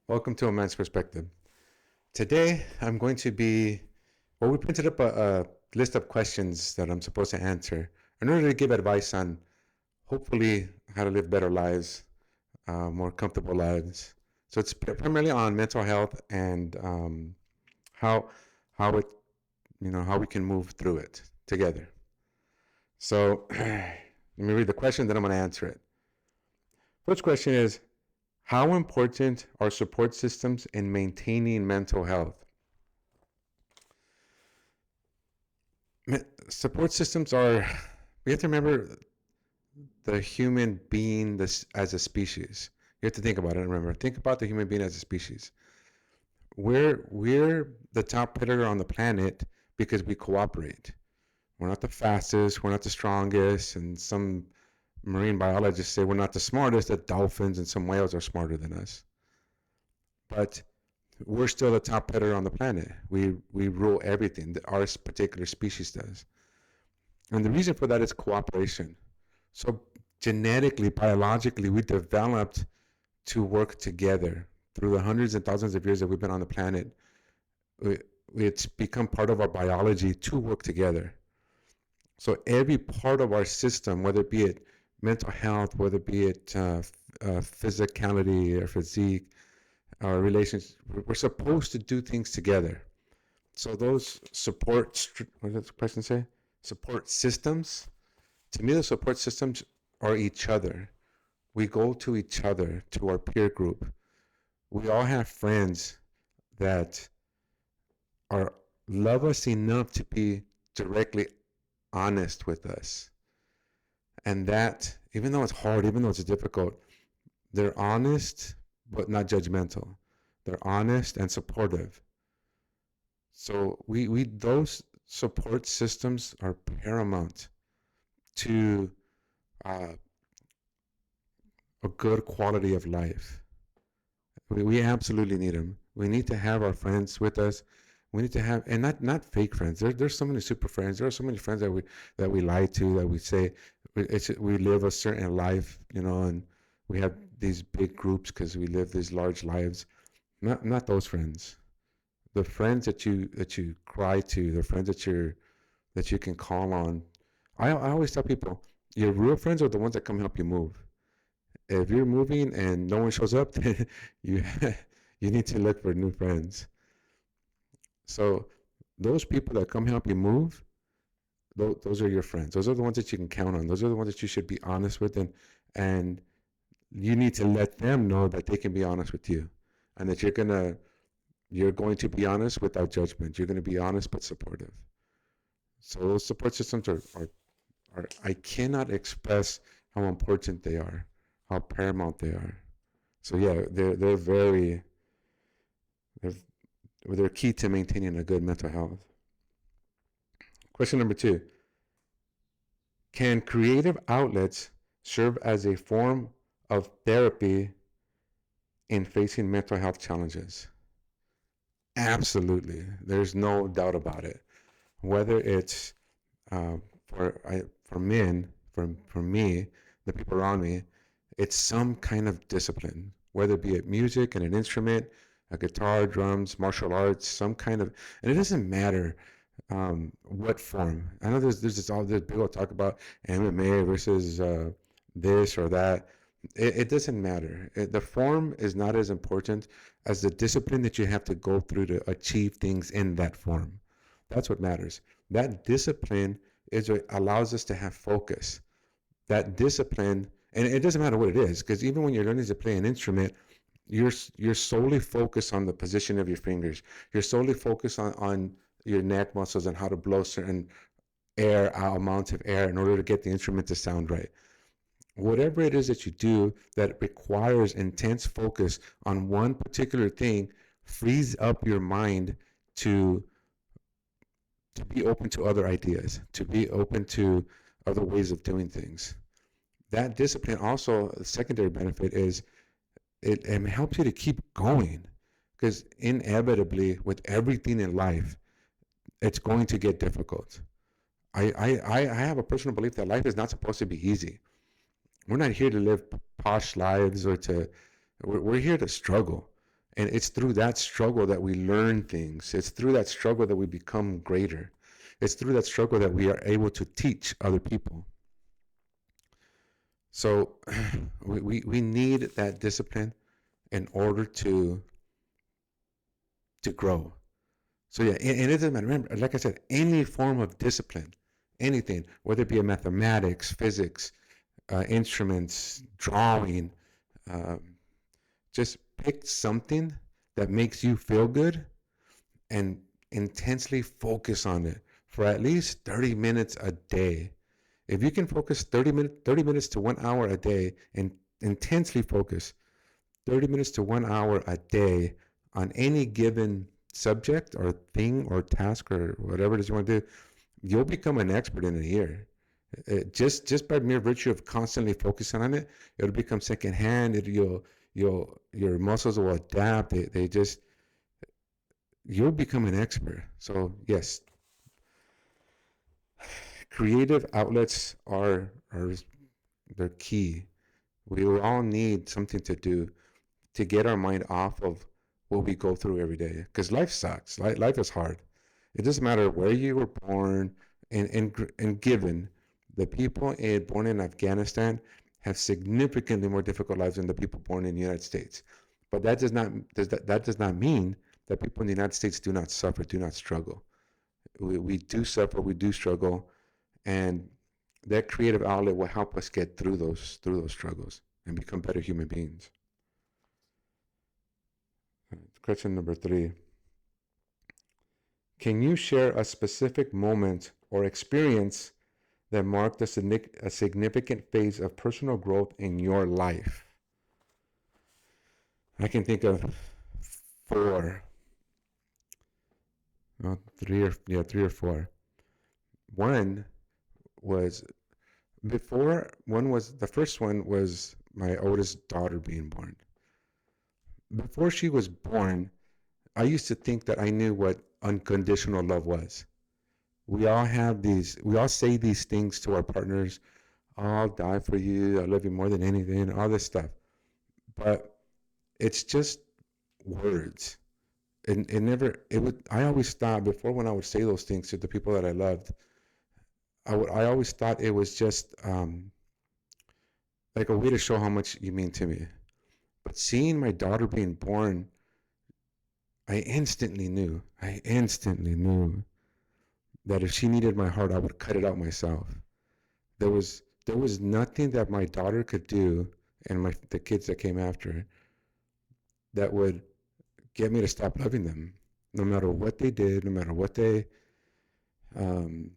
Welcome to A Man's Perspective. Today, we printed up a list of questions that I'm supposed to answer in order to give advice on hopefully how to live better lives, more comfortable lives. So it's primarily on mental health and how how it how we can move through it together. So let me read the question, then I'm going to answer it. First question is, how important are support systems in maintaining mental health? Support systems are, we have to remember the human being as a species. You have to think about it. Remember, think about the human being as a species. We're the top predator on the planet because we cooperate. We're not the fastest, we're not the strongest, and some marine biologists say we're not the smartest, that dolphins and some whales are smarter than us. But we're still the top predator on the planet. We rule everything that our particular species does. And the reason for that is cooperation. So genetically, biologically, we developed to work together through the hundreds and thousands of years that we've been on the planet. It's become part of our biology to work together. So every part of our system, whether it be it mental health, whether it be it physicality or physique, our relations, we're supposed to do things together. So those what does the question say? Support systems. To me, the support systems are each other. We go to each other, to our peer group. We all have friends that are love us enough to be directly honest with us. And that, even though it's hard, even though it's difficult, they're honest but not judgmental. They're honest and supportive. So we those support systems are paramount to uh, a good quality of life. We absolutely need them. We need to have our friends with us. We need to have, and not fake friends. There's so many super friends. There are so many friends that we lie to, that we say we live a certain life, and we have these big groups because we live these large lives. Not those friends. The friends that you cry to, the friends that you can call on. I always tell people, your real friends are the ones that come help you move. If you're moving and no one shows up, then you you need to look for new friends. So those people that come help you move, those are your friends. Those are the ones that you can count on. Those are the ones that you should be honest with, and you need to let them know that they can be honest with you, and that you're going to be honest without judgment. You're going to be honest but supportive. So those support systems are I cannot express how important they are, how paramount they are. So yeah, they're they're key to maintaining a good mental health. Question number 2: can creative outlets serve as a form of therapy in facing mental health challenges? Absolutely. There's no doubt about it. Whether it's for men, for me, the people around me, it's some kind of discipline, whether it be it music and an instrument, a guitar, drums, martial arts, some kind of, and it doesn't matter what form. I know there's this all this people talk about MMA versus this or that. It doesn't matter. The form is not as important as the discipline that you have to go through to achieve things in that form. That's what matters. That discipline is what allows us to have focus. That discipline, and it doesn't matter what it is, because even when you're learning to play an instrument, you're solely focused on the position of your fingers. You're solely focused on your neck muscles and how to blow certain amounts of air in order to get the instrument to sound right. Whatever it is that you do that requires intense focus on one particular thing frees up your mind to be open to other ideas, to be open to other ways of doing things. That discipline also, the secondary benefit is it helps you to keep going, because inevitably with everything in life, it's going to get difficult. I have a personal belief that life is not supposed to be easy. We're not here to live posh lives or we're here to struggle. And it's through that struggle that we learn things. It's through that struggle that we become greater. It's through that struggle that we are able to teach other people. So we need that discipline in order to grow. So yeah, and it doesn't matter. Remember, like I said, any form of discipline, anything, whether it be a mathematics, physics, instruments, drawing, um, just pick something that makes you feel good and intensely focus on it for at least 30 minutes a day. If you can focus 30 minutes to 1 hour a day and intensely focus 30 minutes to 1 hour a day on any given subject or thing or task or whatever it is you want to do, you'll become an expert in a year. Just by mere virtue of constantly focusing on it, it'll become secondhand. You'll your muscles will adapt. They just you'll become an expert. So yes, creative outlets are they're key. We will all need something to do to get our mind off of what we go through every day. Because life sucks. Life is hard. It doesn't matter where you were born and given. The people born in Afghanistan have significantly more difficult lives than the people born in the United States. But that does not mean that people in the United States do not suffer, do not struggle. We do suffer, we do struggle, and that creative outlet will help us get through those struggles and become better human beings. Question number 3. Can you share a specific moment or experience that marked a significant phase of personal growth in your life? I can think of 4. Well, 3 or 4. One was the first one was my oldest daughter being born. Before she was born, I used to think that I knew what unconditional love was. We all say these things to our partners. "Oh, I'll die for you. I love you more than anything," all this stuff. But it's just words. I always thought before, when I would say those things to the people that I loved, I always thought it was just like a way to show how much you mean to me. But seeing my daughter being born, I instantly knew that if she needed my heart, I would cut it out myself. There was nothing that my daughter could do, and the kids that came after, that would get me to stop loving them, no matter what they did, no matter what they, um,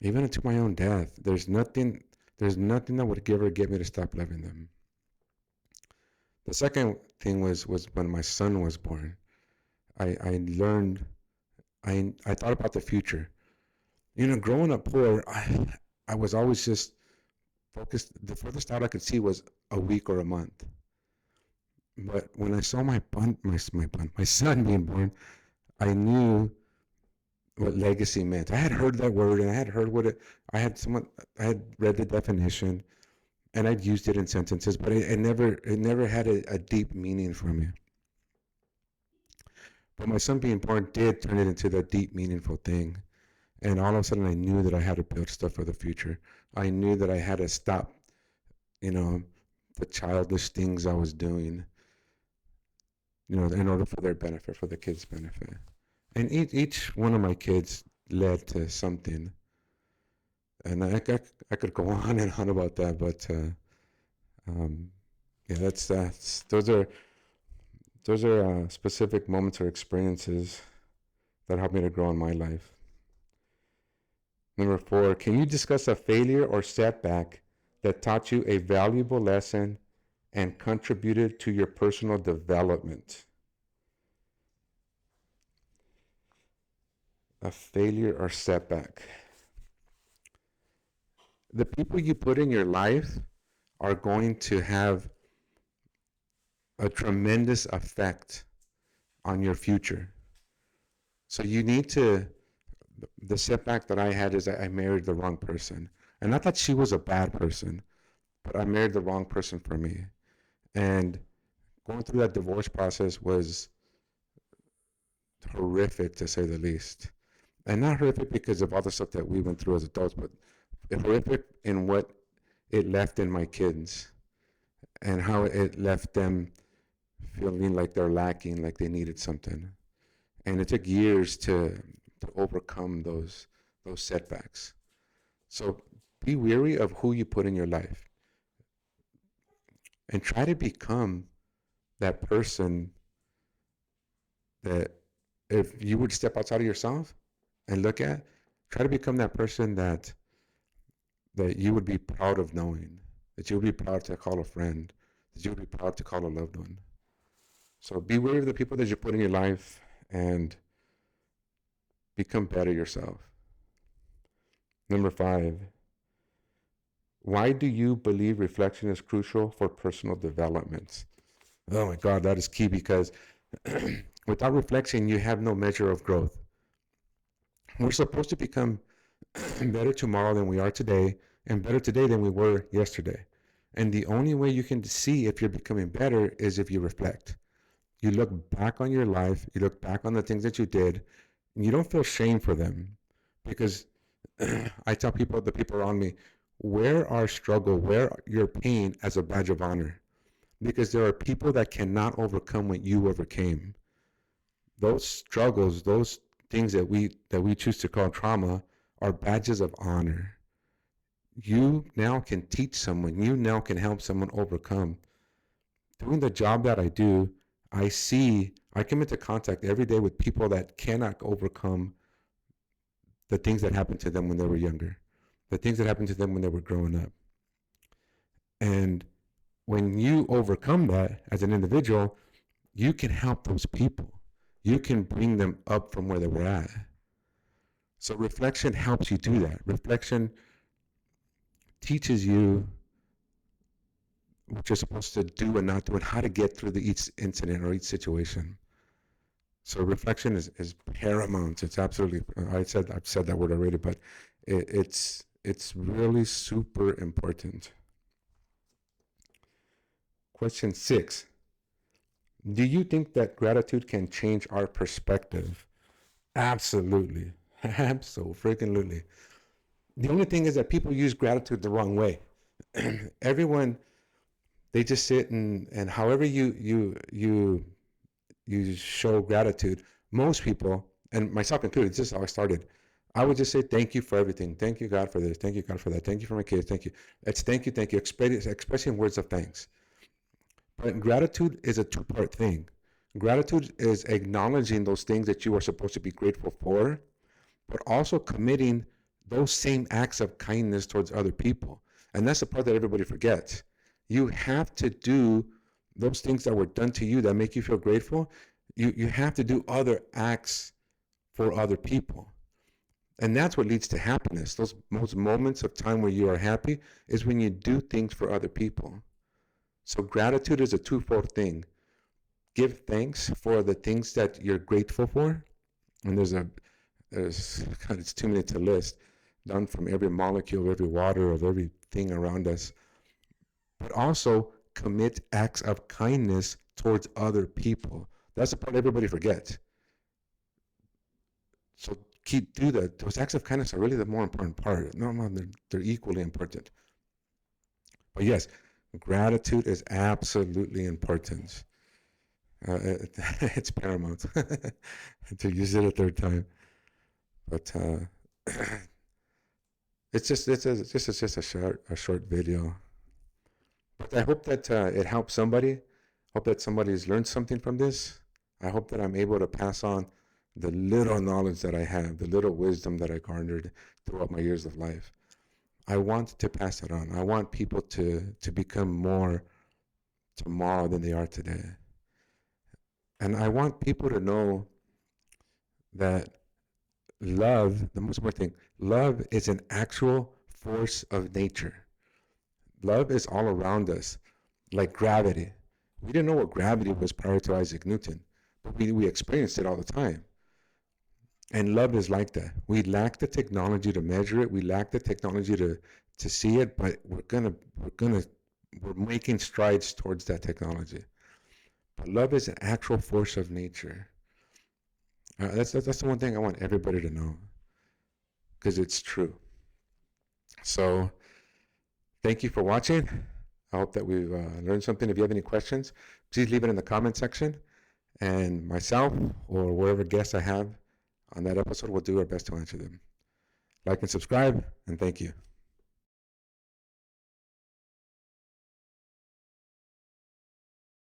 even unto my own death. There's nothing that would ever get me to stop loving them. The second thing was when my son was born. I learned. I thought about the future. Growing up poor, I was always just focused. The furthest out I could see was a week or a month. But when I saw my son being born, I knew what legacy meant. I had heard that word, and I had heard I had read the definition, and I'd used it in sentences, but it never had a deep meaning for me. But my son being born did turn it into that deep, meaningful thing. And all of a sudden, I knew that I had to build stuff for the future. I knew that I had to stop, you know, the childish things I was doing, in order for their benefit, for the kids' benefit. And each one of my kids led to something. And I could go on and on about that, but yeah, those are specific moments or experiences that helped me to grow in my life. Number 4, can you discuss a failure or setback that taught you a valuable lesson and contributed to your personal development? A failure or setback. The people you put in your life are going to have a tremendous effect on your future. So the setback that I had is I married the wrong person. And not that she was a bad person, but I married the wrong person for me. And going through that divorce process was horrific, to say the least. And not horrific because of all the stuff that we went through as adults, but horrific in what it left in my kids and how it left them feeling like they're lacking, like they needed something. And it took years to overcome those setbacks. So be wary of who you put in your life and try to become that person that, if you would step outside of yourself and look at, try to become that person that you would be proud of knowing, that you would be proud to call a friend, that you would be proud to call a loved one. So be wary of the people that you put in your life and become better yourself. Number 5, why do you believe reflection is crucial for personal development? Oh my God, that is key, because without reflection, you have no measure of growth. We're supposed to become better tomorrow than we are today, and better today than we were yesterday. And the only way you can see if you're becoming better is if you reflect. You look back on your life, you look back on the things that you did, and you don't feel shame for them. Because I tell people, the people around me, wear our struggle, wear your pain as a badge of honor. Because there are people that cannot overcome what you overcame. Those struggles, those things that we choose to call trauma, are badges of honor. You now can teach someone, you now can help someone overcome. Doing the job that I do, I come into contact every day with people that cannot overcome the things that happened to them when they were younger, the things that happened to them when they were growing up. And when you overcome that as an individual, you can help those people. You can bring them up from where they were at. So reflection helps you do that. Reflection teaches you what you're supposed to do and not do, and how to get through each incident or each situation. So reflection is paramount. It's absolutely, I've said that word already, but it's really super important. Question 6. Do you think that gratitude can change our perspective? Absolutely. Absolutely. The only thing is that people use gratitude the wrong way. Everyone, they just sit and however you show gratitude, most people, and myself included, this is how I started. I would just say, thank you for everything. Thank you, God, for this. Thank you, God, for that. Thank you for my kids. Thank you. It's thank you, expressing words of thanks. But gratitude is a two-part thing. Gratitude is acknowledging those things that you are supposed to be grateful for, but also committing those same acts of kindness towards other people. And that's the part that everybody forgets. You have to do those things that were done to you that make you feel grateful. You have to do other acts for other people. And that's what leads to happiness. Those most moments of time where you are happy is when you do things for other people. So gratitude is a twofold thing. Give thanks for the things that you're grateful for. And it's too many to list, done from every molecule of every water, of everything around us. But also commit acts of kindness towards other people. That's the part everybody forgets. So do that. Those acts of kindness are really the more important part. No, they're equally important. But yes, gratitude is absolutely important. It's paramount to use it a third time. But it's just a short video. But I hope that it helps somebody. Hope that somebody's learned something from this. I hope that I'm able to pass on the little knowledge that I have, the little wisdom that I garnered throughout my years of life. I want to pass it on. I want people to become more tomorrow than they are today. And I want people to know that love, the most important thing, love is an actual force of nature. Love is all around us, like gravity. We didn't know what gravity was prior to Isaac Newton, but we experienced it all the time. And love is like that. We lack the technology to measure it. We lack the technology to see it, but we're making strides towards that technology. Love is an actual force of nature. That's the one thing I want everybody to know, because it's true. So thank you for watching. I hope that we've learned something. If you have any questions, please leave it in the comment section, and myself or whatever guests I have on that episode will do our best to answer them. Like and subscribe, and thank you.